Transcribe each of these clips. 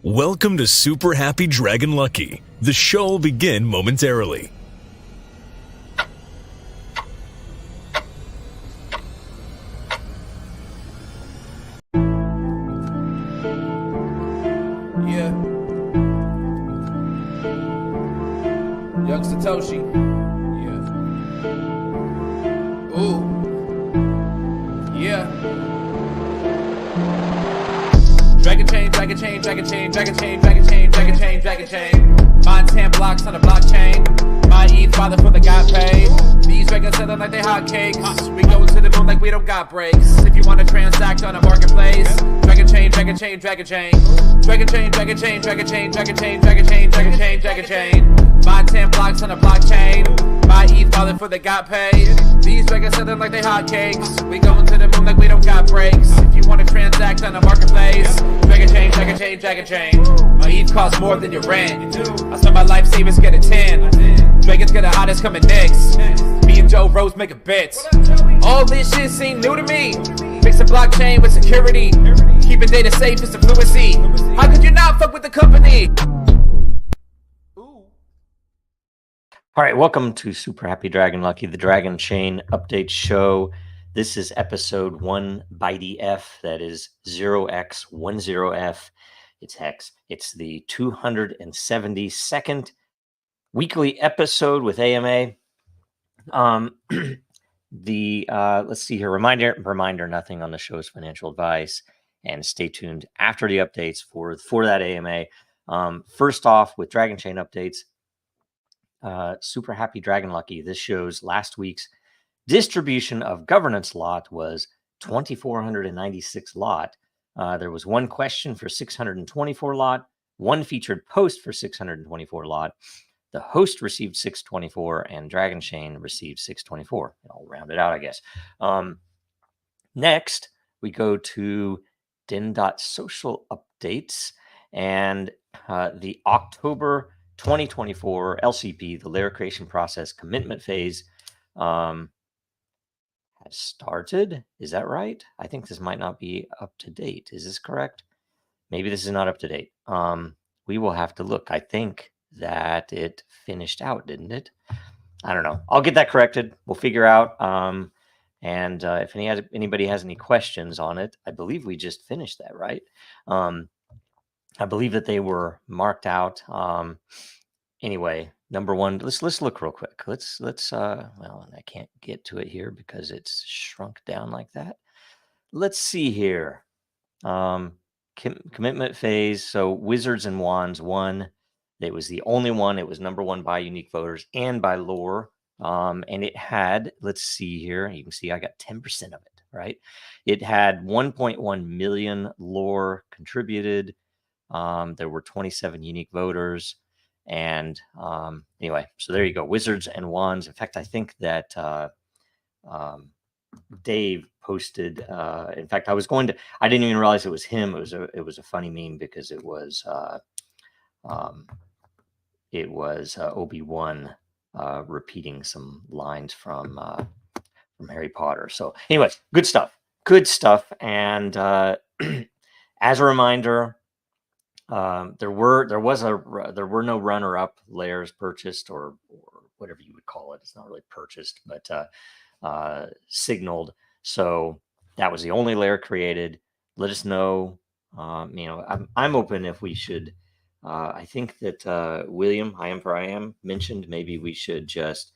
Welcome to Super Happy Dragon Lucky. The show will begin momentarily. Yeah. Young Satoshi. Yeah. Ooh. Yeah. Dragonchain, Dragonchain, Dragonchain, Dragonchain, Dragonchain, Dragonchain, Dragonchain. Mine 10 blocks on the blockchain. My ETH father for the got paid. These dragons selling like they hotcakes. We go to the moon like we don't got breaks. If you want to transact on a marketplace, Dragonchain, Dragonchain, Dragonchain. Dragonchain, Dragonchain, Dragonchain, Dragonchain, Dragonchain, Dragonchain, Dragonchain. Mine 10 blocks on the blockchain. My ETH father for the got paid. These dragons selling like they hotcakes. We going to the moon like we don't got breaks. If you want to transact on a marketplace, Dragonchain, Dragonchain, Dragonchain. My ETH costs more than your rent. I spend my life savings get a 10. Dragons get the hottest coming next. Me and Joe Rose make a bet. All this shit seem new to me. Mixing blockchain with security. Keeping data safe is the fluency. How could you not fuck with the company? All right, welcome to Super Happy Dragon Lucky, the Dragonchain update show. This is episode 1x10f, that is 0x10f. It's hex. It's the 272nd weekly episode with AMA. Let's see here. Reminder, nothing on the show is financial advice, and stay tuned after the updates for that AMA. First off, with Dragonchain updates, Super Happy Dragon Lucky. This shows last week's distribution of governance lot was 2,496 lot. There was one question for 624 lot, one featured post for 624 lot. The host received 624 and Dragonchain received 624. I'll round it out, I guess. Next, we go to Den.Social updates, and the October 2024 LCP, the layer creation process commitment phase, has started. Is that right? I think this might not be up to date. Is this correct? Maybe this is not up to date. We will have to look. I think that it finished out, didn't it? I don't know. I'll get that corrected. We'll figure out. And if anybody has any questions on it, I believe we just finished that, right? I believe that they were marked out. Anyway, number one, let's look real quick. Let's well, I can't get to it here because it's shrunk down like that. Let's see here. Commitment phase. So Wizards and Wands won. It was the only one. It was number one by unique voters and by lore. And it had, let's see here. You can see I got 10% of it, right? It had 1.1 million lore contributed. There were 27 unique voters. And anyway, so there you go. Wizards and Wands. In fact, I think that Dave posted. In fact, I didn't even realize it was him. It was a funny meme because it was Obi-Wan repeating some lines from Harry Potter. So anyway, good stuff. And as a reminder, there were no runner-up layers purchased or whatever you would call it. It's not really purchased, but signaled. So that was the only layer created. Let us know. I'm open if we should. I think that William, I am mentioned maybe we should just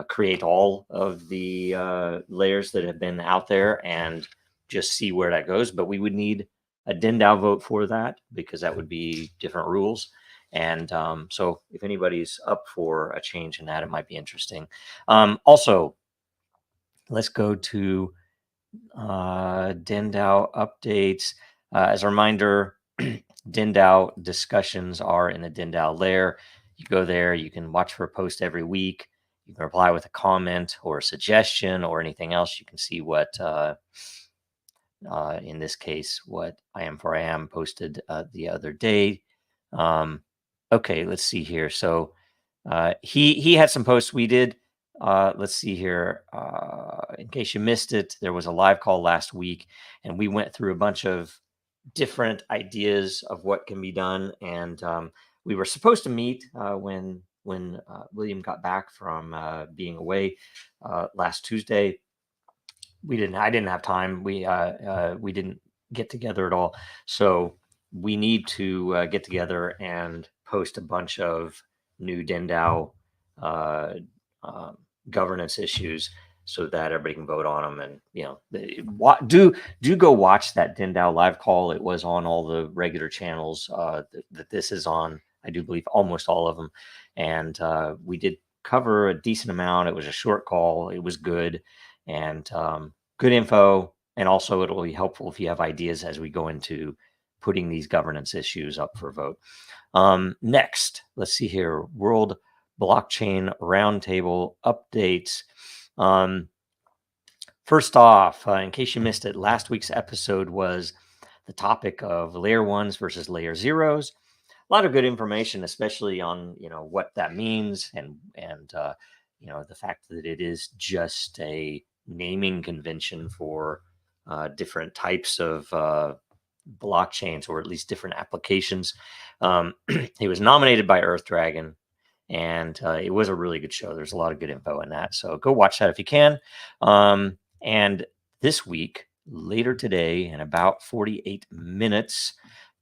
create all of the layers that have been out there and just see where that goes. But we would need a Den.DAO vote for that because that would be different rules. And so if anybody's up for a change in that, it might be interesting. Also, let's go to Den.DAO updates. As a reminder, Den.DAO discussions are in the Den.DAO layer. You go there, you can watch for a post every week. You can reply with a comment or a suggestion or anything else. You can see what, in this case, what I am posted the other day. Okay, let's see here. So he had some posts we did. Let's see here. In case you missed it, there was a live call last week, and we went through a bunch of different ideas of what can be done. And we were supposed to meet when William got back from being away last Tuesday. I didn't have time. We didn't get together at all. So we need to get together and post a bunch of new DNDAO governance issues so that everybody can vote on them. And do go watch that DNDAO live call. It was on all the regular channels that this is on. I do believe almost all of them, and we did cover a decent amount. It was a short call. It was good, and good info. And also, it'll be helpful if you have ideas as we go into putting these governance issues up for vote. Next, let's see here. World Blockchain Roundtable updates. First off, in case you missed it, last week's episode was the topic of layer ones versus layer zeros. A lot of good information, especially on what that means and the fact that it is just a naming convention for different types of blockchains, or at least different applications. He was nominated by Earth Dragon, and it was a really good show. There's a lot of good info in that, so go watch that if you can. And this week, later today, in about 48 minutes,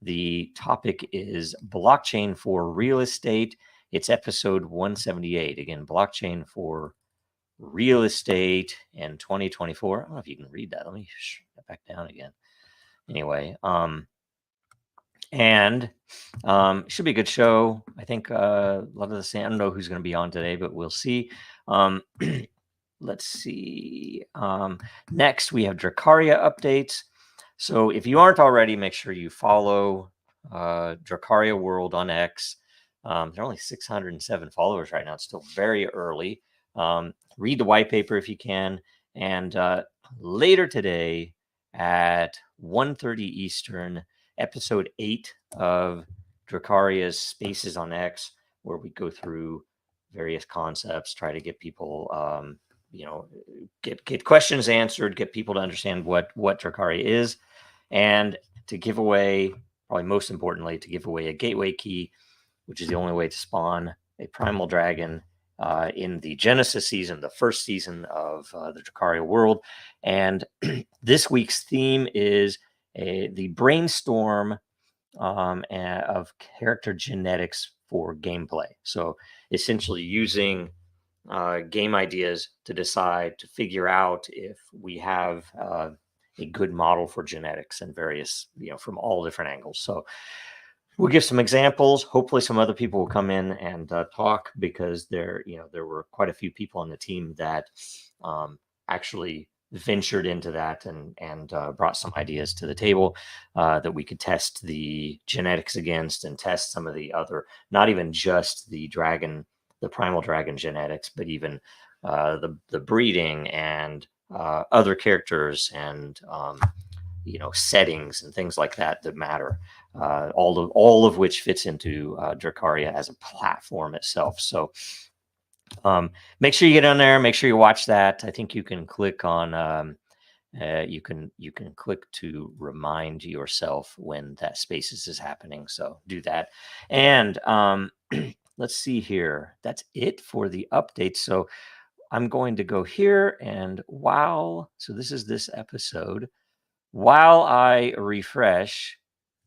the topic is blockchain for real estate. It's episode 178. Again, blockchain for real estate in 2024. I don't know if you can read that. Let me shut that back down again. Anyway, and it should be a good show. I think a lot of the same. I don't know who's going to be on today, but we'll see. Let's see. Next, we have Dracaria updates. So if you aren't already, make sure you follow Dracaria World on X. There are only 607 followers right now. It's still very early. Read the white paper if you can. And later today at 1:30 Eastern, episode 8 of Dracaria's Spaces on X, where we go through various concepts, try to get people, get questions answered, get people to understand what Dracaria is, and to give away, probably most importantly, to give away a gateway key, which is the only way to spawn a primal dragon in the Genesis season, the first season of the Dracaria world. And this week's theme is the brainstorm of character genetics for gameplay. So essentially using game ideas to decide, to figure out if we have a good model for genetics and various, from all different angles. So we'll give some examples. Hopefully some other people will come in and talk, because there were quite a few people on the team that actually ventured into that and brought some ideas to the table that we could test the genetics against, and test some of the other, not even just the primal dragon genetics, but even the breeding and other characters and settings and things like that matter. All of which fits into Dracaria as a platform itself. So make sure you get on there. Make sure you watch that. I think you can click on you can click to remind yourself when that Spaces is happening. So do that. And let's see here. That's it for the updates. So I'm going to go here, and so this is this episode. While I refresh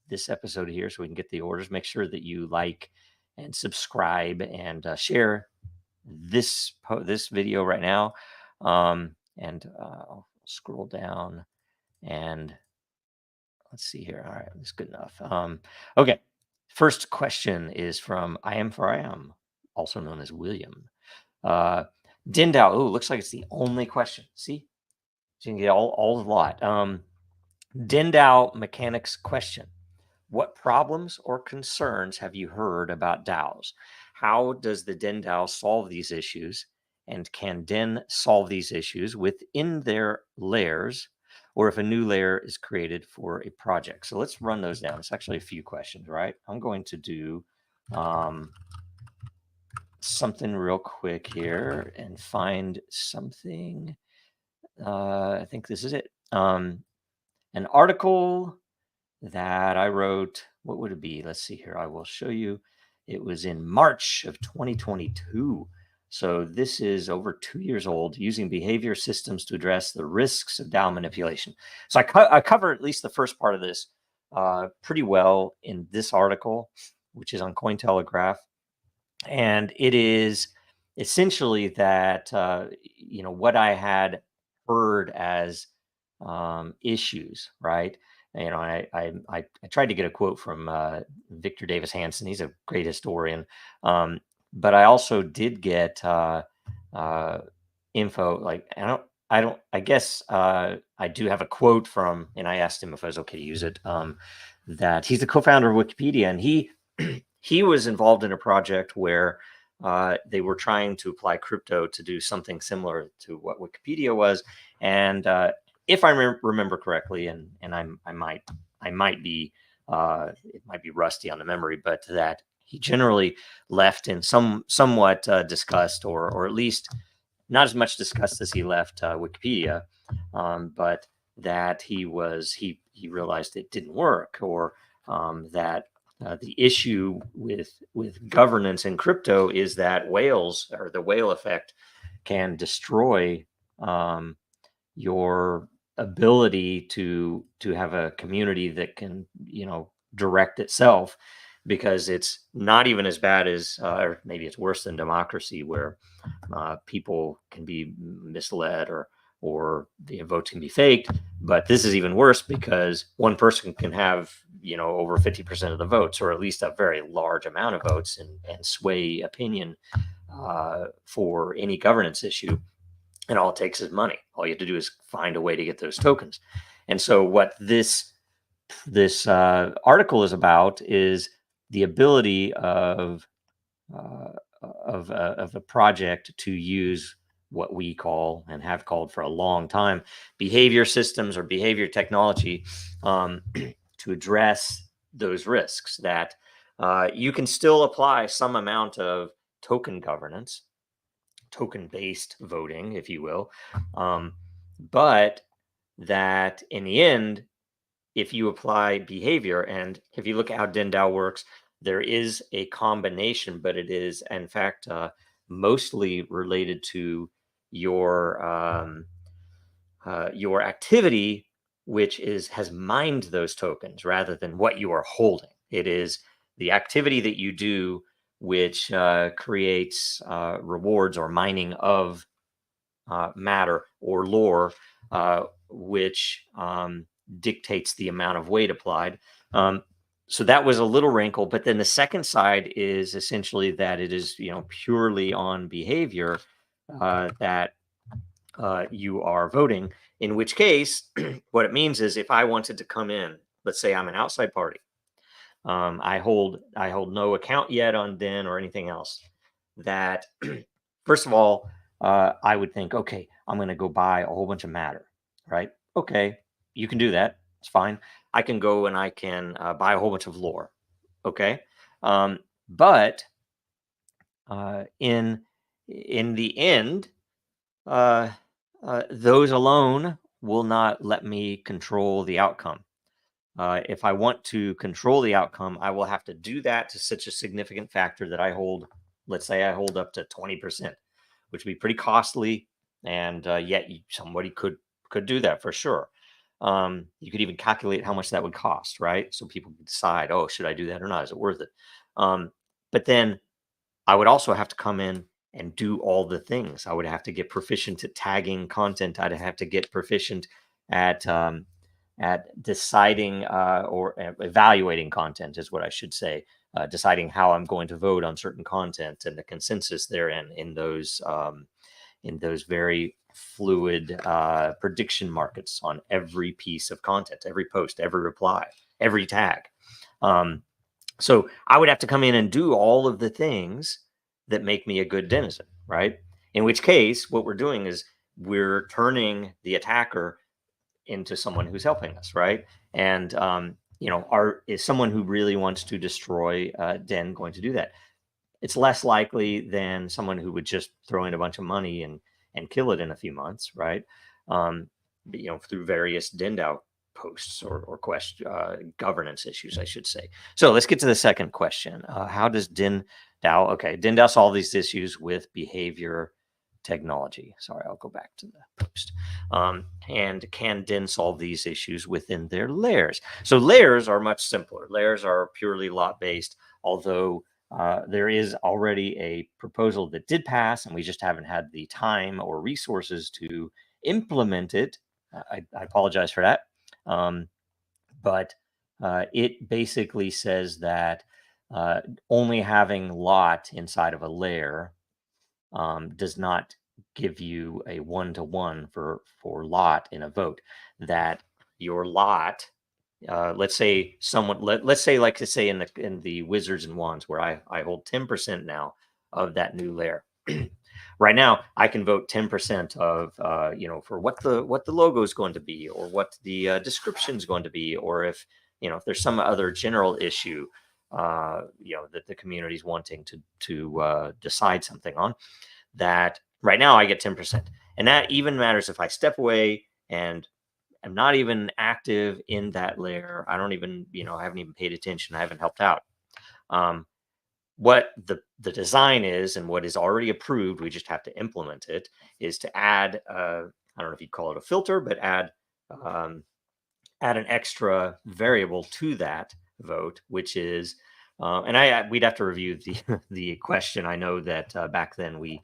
this episode here so we can get the orders, make sure that you like and subscribe and share this video right now. And I'll scroll down, and let's see here. All right, that's good enough. Okay. First question is from I Am, also known as William. DNDAO. Oh, looks like it's the only question. See? So you can get all the lot. DNDAO mechanics question. What problems or concerns have you heard about DAOs? How does the DNDAO solve these issues? And can Den solve these issues within their layers, or if a new layer is created for a project? So let's run those down. It's actually a few questions, right? I'm going to do something real quick here and find something. I think this is it. An article that I wrote. What would it be? Let's see here. I will show you. It was in March of 2022. So this is over 2 years old, using behavior systems to address the risks of DAO manipulation. So I cover at least the first part of this pretty well in this article, which is on Cointelegraph. And it is essentially that, what I had heard as issues, right? I tried to get a quote from Victor Davis Hanson. He's a great historian. But I also did get info. Like, I guess I do have a quote from, and I asked him if I was okay to use it. That he's the co-founder of Wikipedia, and he was involved in a project where they were trying to apply crypto to do something similar to what Wikipedia was. And if I remember correctly, and I might be it might be rusty on the memory, but that he generally left in somewhat disgust, or at least not as much disgust as he left Wikipedia, but that he realized it didn't work, or that the issue with governance in crypto is that whales, or the whale effect, can destroy your ability to have a community that can direct itself, because it's not even as bad as, or maybe it's worse than democracy, where people can be misled, or the votes can be faked. But this is even worse, because one person can have over 50% of the votes, or at least a very large amount of votes, and sway opinion for any governance issue. And all it takes is money. All you have to do is find a way to get those tokens. And so what this article is about is the ability of a project to use what we call, and have called for a long time, behavior systems or behavior technology, to address those risks. That you can still apply some amount of token governance, token-based voting, if you will, but that in the end, if you apply behavior, and if you look at how DAO works, there is a combination, but it is in fact mostly related to your activity, which has mined those tokens, rather than what you are holding. It is the activity that you do which creates rewards, or mining of matter or lore, which dictates the amount of weight applied. So that was a little wrinkle. But then the second side is essentially that it is purely on behavior that you are voting. In which case, what it means is, if I wanted to come in, let's say I'm an outside party, I hold no account yet on Den or anything else, that first of all, I would think, okay, I'm going to go buy a whole bunch of matter, right? Okay, you can do that. It's fine. I can go and I can buy a whole bunch of lore. Okay. But in the end, those alone will not let me control the outcome. If I want to control the outcome, I will have to do that to such a significant factor that I hold, let's say I hold up to 20%, which would be pretty costly. And yet somebody could do that for sure. You could even calculate how much that would cost, right? So people can decide, oh, should I do that or not? Is it worth it? But then I would also have to come in and do all the things. I would have to get proficient at tagging content. I'd have to get proficient at deciding or evaluating content, is what I should say. Deciding how I'm going to vote on certain content, and the consensus therein in those very fluid prediction markets on every piece of content, every post, every reply, every tag. So I would have to come in and do all of the things that make me a good denizen, right? In which case, what we're doing is we're turning the attacker into someone who's helping us, right? And is someone who really wants to destroy Den going to do that? It's less likely than someone who would just throw in a bunch of money and kill it in a few months, right? Through various DAO posts or governance issues, I should say. So let's get to the second question. How does DIN-DAO, okay, DIN-DAO solve these issues with behavior technology? Sorry, I'll go back to the post. And can DIN solve these issues within their layers? So layers are much simpler. Layers are purely lot-based, although there is already a proposal that did pass, and we just haven't had the time or resources to implement it. I apologize for that. But it basically says that only having lot inside of a layer does not give you a one-to-one for lot in a vote. That your lot, let's say someone, let's say, like to say in the Wizards and Wands, where I hold 10% now of that new layer. Right now, I can vote 10% of, for what the logo is going to be, or what the description is going to be, or if there's some other general issue, that the community is wanting to decide something on. That right now I get 10%, and that even matters if I step away and I'm not even active in that layer. I don't even, I haven't even paid attention. I haven't helped out. What the design is, and what is already approved, we just have to implement it, is to add, I don't know if you'd call it a filter, but add an extra variable to that vote, which is, and we'd have to review the question. I know that back then we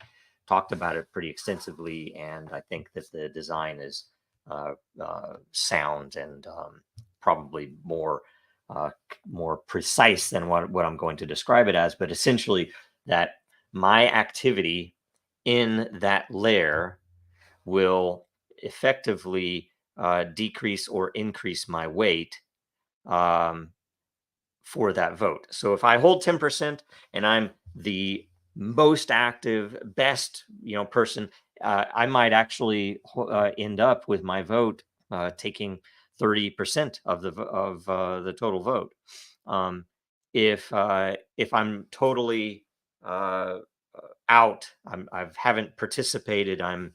talked about it pretty extensively, and I think that the design is sound and probably more precise than what I'm going to describe it as. But essentially, that my activity in that layer will effectively decrease or increase my weight for that vote. So if I hold 10% and I'm the most active, best person, I might actually end up with my vote taking 30% of the total vote. If I'm totally out, I haven't participated, I'm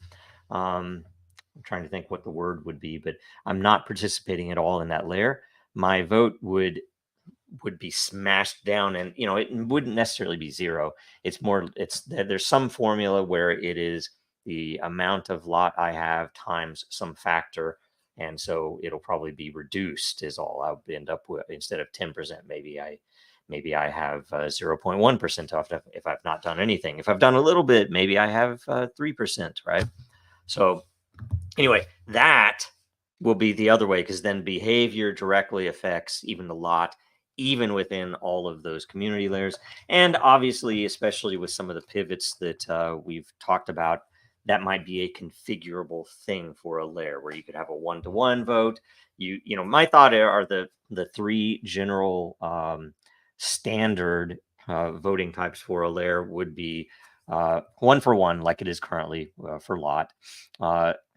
trying to think what the word would be, but I'm not participating at all in that layer, my vote would be smashed down, and it wouldn't necessarily be zero. There's some formula where it is the amount of lot I have times some factor, and so it'll probably be reduced is all I'll end up with. Instead of 10%, maybe I have 0.1% off if I've not done anything. If I've done a little bit, maybe I have 3%, right? So anyway, that will be the other way, because then behavior directly affects even the lot, even within all of those community layers. And obviously, especially with some of the pivots that we've talked about, that might be a configurable thing for a layer where you could have a one-to-one vote. My thought are the three general standard voting types for a layer would be 1-for-1, like it is currently for lot.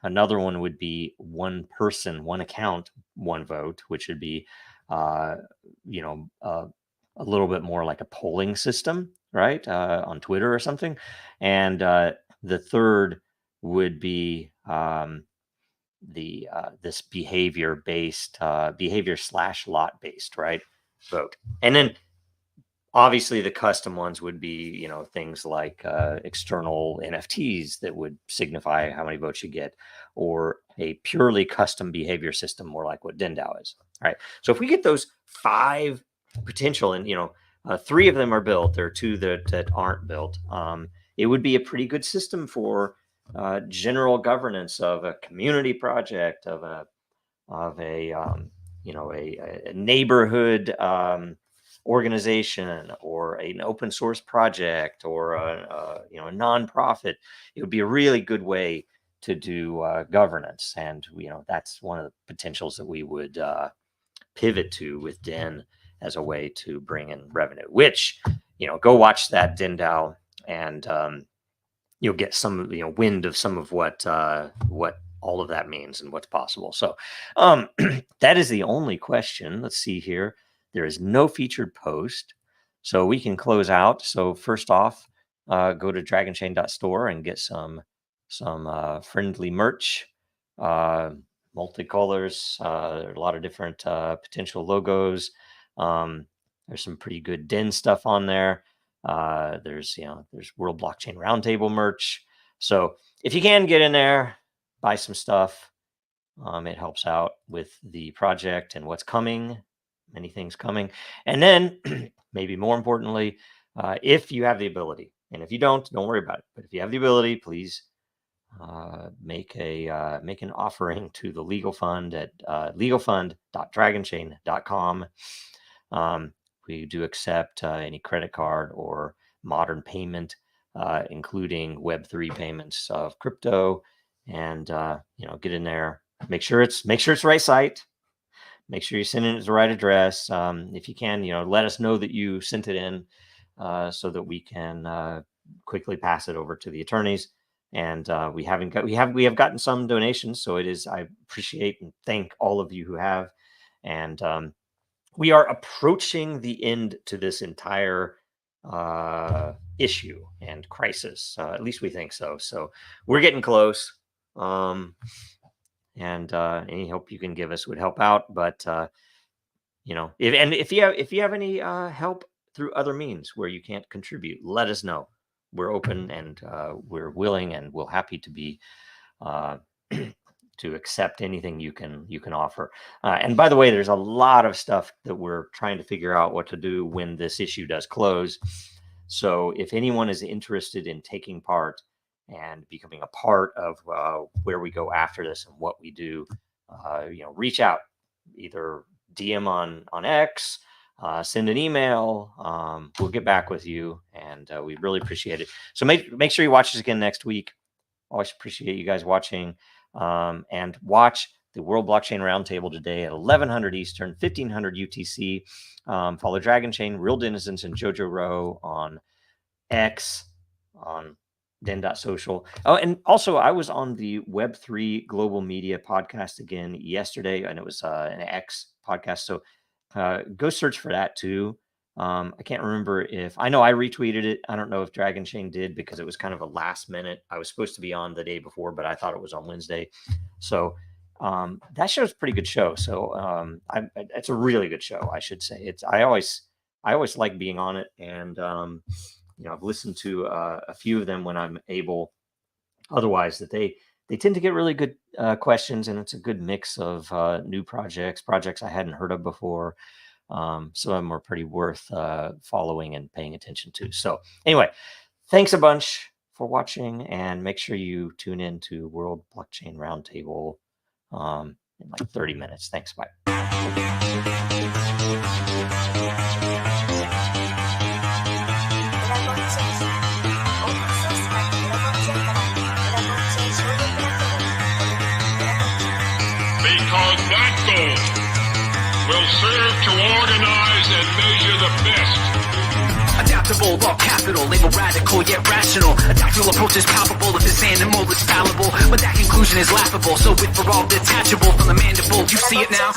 Another one would be one person, one account, one vote, which would be a little bit more like a polling system, right? On Twitter or something. And the third would be this behavior / lot based, right, vote. And then obviously the custom ones would be things like external NFTs that would signify how many votes you get, or a purely custom behavior system, more like what DIN-DAO is. All right. So if we get those 5 potential, and 3 of them are built, there are 2 that aren't built, it would be a pretty good system for general governance of a community project, of a neighborhood organization, or an open source project, or a nonprofit. It would be a really good way to do governance, and that's one of the potentials that we would pivot to with DIN as a way to bring in revenue. Which go watch that DIN-DAO, and you'll get some wind of some of what all of that means and what's possible. So that is the only question. Let's see here. There is no featured post, so we can close out. So first off, go to Dragonchain.Store and get some friendly merch. multicolors. There are a lot of different potential logos. There's some pretty good Den stuff on there. There's World Blockchain Roundtable merch. So if you can get in there, buy some stuff. It helps out with the project and what's coming. Many things coming. And then maybe more importantly, if you have the ability, and if you don't worry about it. But if you have the ability, please make an offering to the legal fund at legalfund.dragonchain.com. We do accept any credit card or modern payment, including Web3 payments of crypto. And get in there. Make sure it's the right site. Make sure you send it to the right address. If you can, let us know that you sent it in, so that we can quickly pass it over to the attorneys. And we have gotten some donations, so I appreciate and thank all of you who have. And we are approaching the end to this entire issue and crisis. At least we think so. So we're getting close. And any help you can give us would help out. But if you have any help through other means where you can't contribute, let us know. We're open and we're willing and we're happy to be to accept anything you can offer. And by the way, there's a lot of stuff that we're trying to figure out what to do when this issue does close. So if anyone is interested in taking part and becoming a part of where we go after this and what we do, reach out, either DM on X, send an email. We'll get back with you, and we really appreciate it. So make sure you watch us again next week. Always appreciate you guys watching, and watch the World Blockchain Roundtable today at 1100 Eastern, 1500 UTC. Follow Dragonchain, Real Denizens, and Jojo Row on X, on Den.Social. Oh, and also I was on the Web3 Global Media podcast again yesterday, and it was an X podcast. So go search for that too. I can't remember I know I retweeted it. I don't know if Dragonchain did, because it was kind of a last minute. I was supposed to be on the day before, but I thought it was on Wednesday. So that show's a pretty good show. So it's a really good show, I should say. I always like being on it, and I've listened to a few of them when I'm able. Otherwise, that they tend to get really good questions, and it's a good mix of new projects I hadn't heard of before. Some of them are pretty worth following and paying attention to. So anyway, thanks a bunch for watching, and make sure you tune in to World Blockchain Roundtable in like 30 minutes. Thanks. Bye. Because that goal will serve to organize and measure the best. Adaptable, all capital, label radical yet rational. A tactical approach is palpable if this animal is fallible, but that conclusion is laughable. So with for all detachable from the mandible, you see it now.